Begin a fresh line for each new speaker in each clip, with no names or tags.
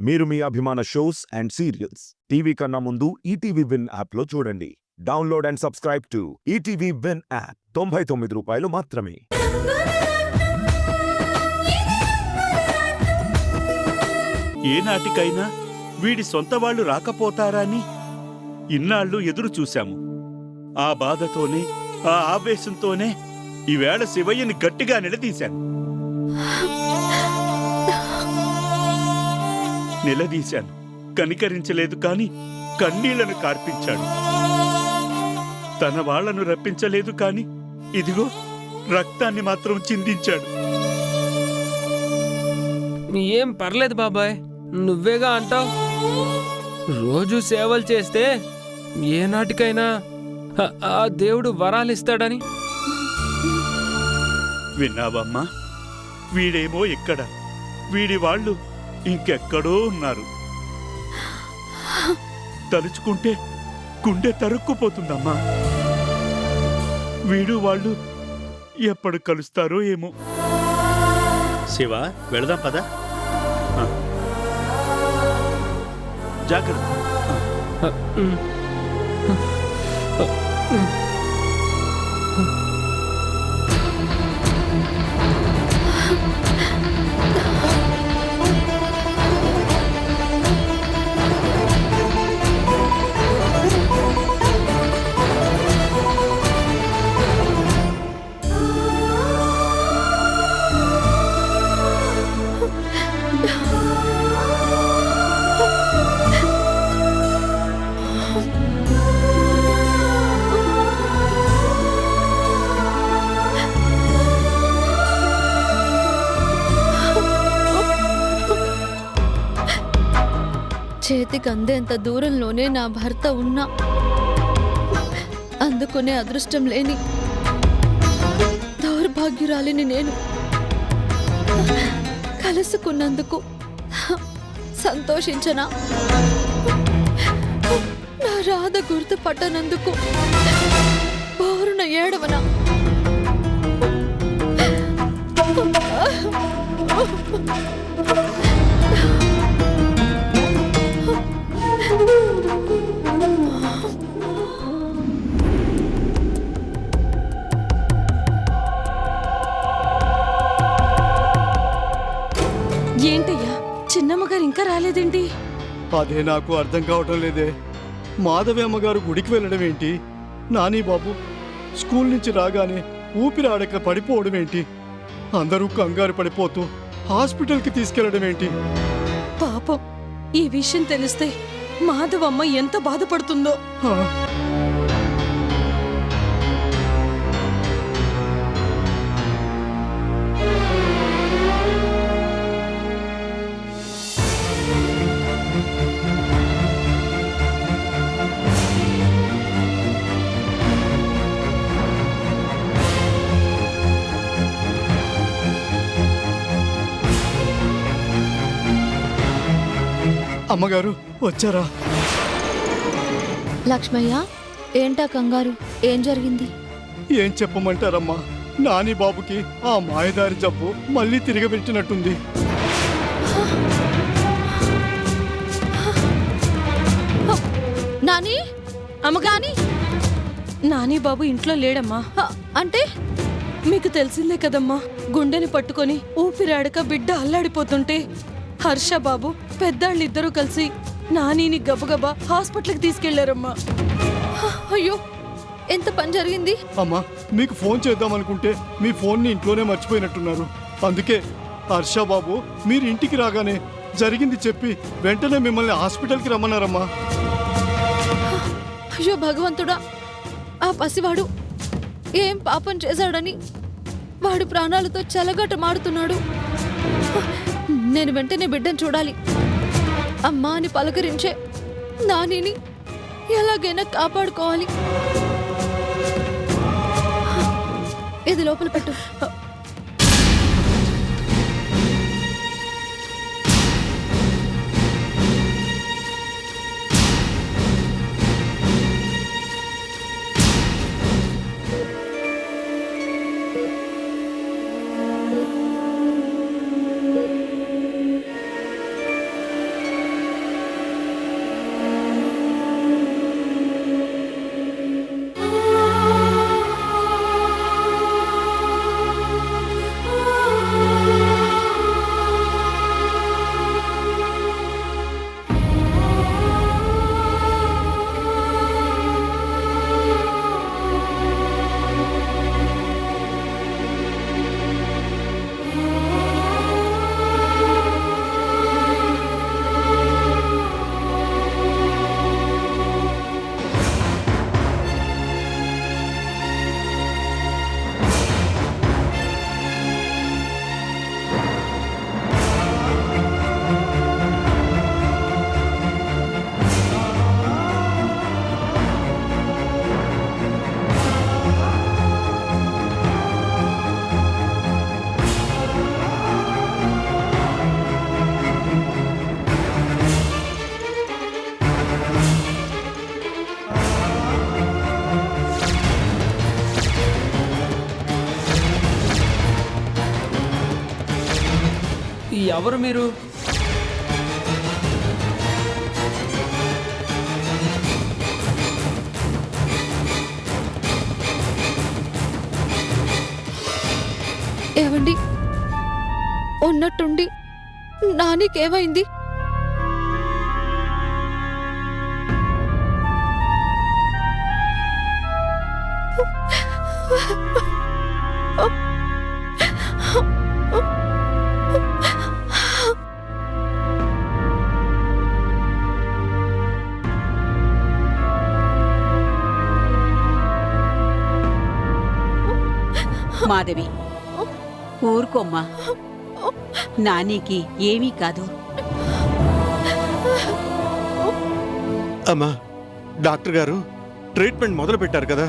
మీరు మీ అభిమాన shows and serials TV కన్నా ముందు ఈటీవీ విన్ యాప్లో చూడండి. Download and subscribe to ETV win app. 99 రూపాయలు మాత్రమే.
ఏనాటికైనా వీడి సొంత వాళ్ళు రాకపోతారని ఇన్నాళ్ళు ఎదురు చూశాము. ఆ బాధతోనే, ఆ ఆవేశంతోనే ఈవేళ శివయ్యని గట్టిగా నిలదీశాను. కనికరించలేదు కాని కన్నీళ్లను కార్పించాడు. తన వాళ్లను రప్పించలేదు కాని ఇదిగో రక్తాన్ని మాత్రం చిందించాడు.
ఏం పర్లేదు బాబాయ్, నువ్వేగా అంటావు. రోజు సేవలు చేస్తే ఏనాటికైనా ఆ దేవుడు వరాలిస్తాడని.
విన్నావమ్మా, వీడేమో ఎక్కడ, వీడి వాళ్ళు ఇంకెక్కడో ఉన్నారు. తలుచుకుంటే గుండె తరుక్కుపోతుందమ్మా. వీడు వాళ్ళు ఎప్పుడు కలుస్తారో ఏమో. శివ, వెళదాం పద. జాగ్రత్త.
చేతికి అందేంత దూరంలోనే నా భర్త ఉన్నా అందుకునే అదృష్టం లేని దౌర్భాగ్యురాలిని నేను. కలుసుకున్నందుకు సంతోషించనా? నా రాధ గుర్తుపట్టనందుకు బోరున ఏడవనా?
ఏంటయ్యా, చిన్నమ్మగారు ఇంకా రాలేదేంటి?
అదే నాకు అర్థం కావటం లేదే. మాధవి అమ్మగారు గుడికి వెళ్ళడం ఏంటి? నాని బాబు స్కూల్ నుంచి రాగానే ఊపిరి ఆడక పడిపోవడం ఏంటి? అందరూ కంగారు పడిపోతూ హాస్పిటల్కి తీసుకెళ్లడం ఏంటి?
పాపం, ఈ విషయం తెలిస్తే మాధవమ్మ ఎంత బాధపడుతుందో.
అమ్మగారు వచ్చారా?
లక్ష్మయ్య, ఏంటా కంగారు? ఏం జరిగింది?
ఏం చెప్పమంటారమ్మా, నాని బాబుకి ఆ మాయదారి జబ్బు మళ్ళీ తిరగబెట్టినట్టుంది.
నాని, అమ్మగాని,
నాని బాబు ఇంట్లో లేడమ్మా.
అంటే
మీకు తెలిసిందే కదమ్మా, గుండెని పట్టుకొని ఊపిరాడక బిడ్డ అల్లాడిపోతుంటే హర్ష బాబు పెద్దాళ్ళిద్దరూ కలిసి నానిని గబగబా హాస్పిటల్కి తీసుకెళ్లారమ్మా.
అయ్యో, ఎంత పని జరిగింది?
అమ్మా, మీకు ఫోన్ చేద్దామనుకుంటే మీ ఫోన్ని ఇంట్లోనే మర్చిపోయినట్టున్నారు. అందుకే హర్ష బాబు మీరు ఇంటికి రాగానే జరిగింది చెప్పి వెంటనే మిమ్మల్ని హాస్పిటల్కి రమ్మన్నారమ్మా.
అయ్యో భగవంతుడా, ఆ పసివాడు ఏం పాపం చేశాడని వాడు ప్రాణాలతో చెలగటమాడుతున్నాడు. నేను వెంటనే బిడ్డను చూడాలి. అమ్మా అని పలకరించే నానిని ఎలాగైనా కాపాడుకోవాలి. ఇది లోపల పెట్టు.
ఎవరు మీరు?
ఏవండి, ఉన్నట్టుండి నానికేమైంది?
మాధవి, ఊరుకోమ్మా. నానికి ఏమీ కాదు.
అమ్మా, డాక్టర్ గారు ట్రీట్మెంట్ మొదలు పెట్టారు కదా,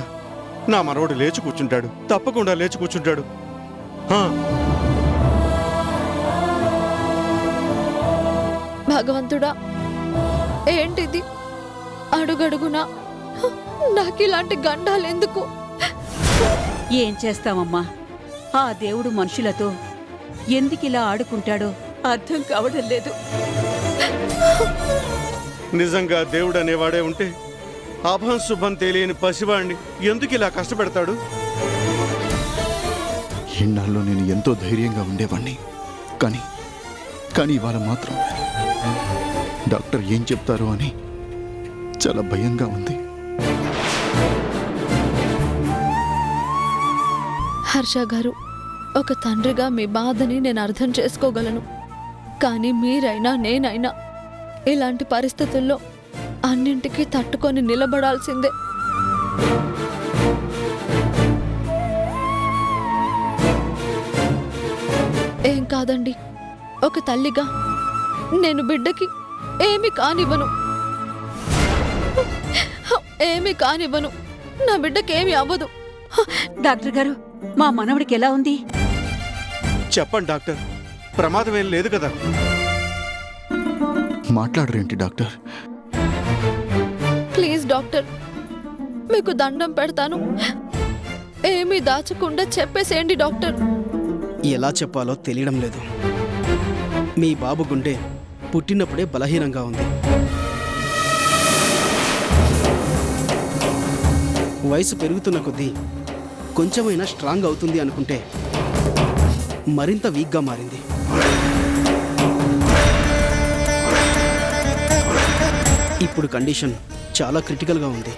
నా మనవడు లేచి కూర్చుంటాడు, తప్పకుండా లేచి కూర్చుంటాడు. ఆ,
భగవంతుడా, ఏంటిది? అడుగడుగునా నాకిలాంటి గండాలెందుకు?
ఏం చేస్తామమ్మా, ఆ దేవుడు మనుషులతో ఎందుకిలా ఆడుకుంటాడో అర్థం కావడం లేదు.
నిజంగా దేవుడు అనేవాడే ఉంటే అభం శుభం తెలియని పసివాణ్ణి ఎందుకు ఇలా కష్టపెడతాడు?
ఇన్నాళ్ళు నేను ఎంతో ధైర్యంగా ఉండేవాణ్ణి, కానీ ఇవాళ మాత్రం డాక్టర్ ఏం చెప్తారో అని చాలా భయంగా ఉంది.
హర్ష గారు, ఒక తండ్రిగా మీ బాధని నేను అర్థం చేసుకోగలను. కానీ మీరైనా నేనైనా ఇలాంటి పరిస్థితుల్లో అన్నింటికీ తట్టుకొని నిలబడాల్సిందే. ఏం కాదండి, ఒక తల్లిగా నేను బిడ్డకి ఏమీ కానివ్వను. నా బిడ్డకి ఏమీ అవ్వదు.
డాక్టర్ గారు, మా మనవడికి ఎలా ఉంది?
చెప్పండి డాక్టర్, ప్రమాదం ఏం లేదు కదా?
మాట్లాడరేంటి డాక్టర్?
ప్లీజ్ డాక్టర్, మీకు దండం పెడతాను, ఏమీ దాచకుండా చెప్పేసేయండి డాక్టర్.
ఎలా చెప్పాలో తెలియడం లేదు. మీ బాబు గుండె పుట్టినప్పుడే బలహీనంగా ఉంది. వయసు పెరుగుతున్న కొద్దీ కొంచెమైనా స్ట్రాంగ్ అవుతుంది అనుకుంటే మరింత వీక్గా మారింది. ఇప్పుడు కండిషన్ చాలా క్రిటికల్గా ఉంది.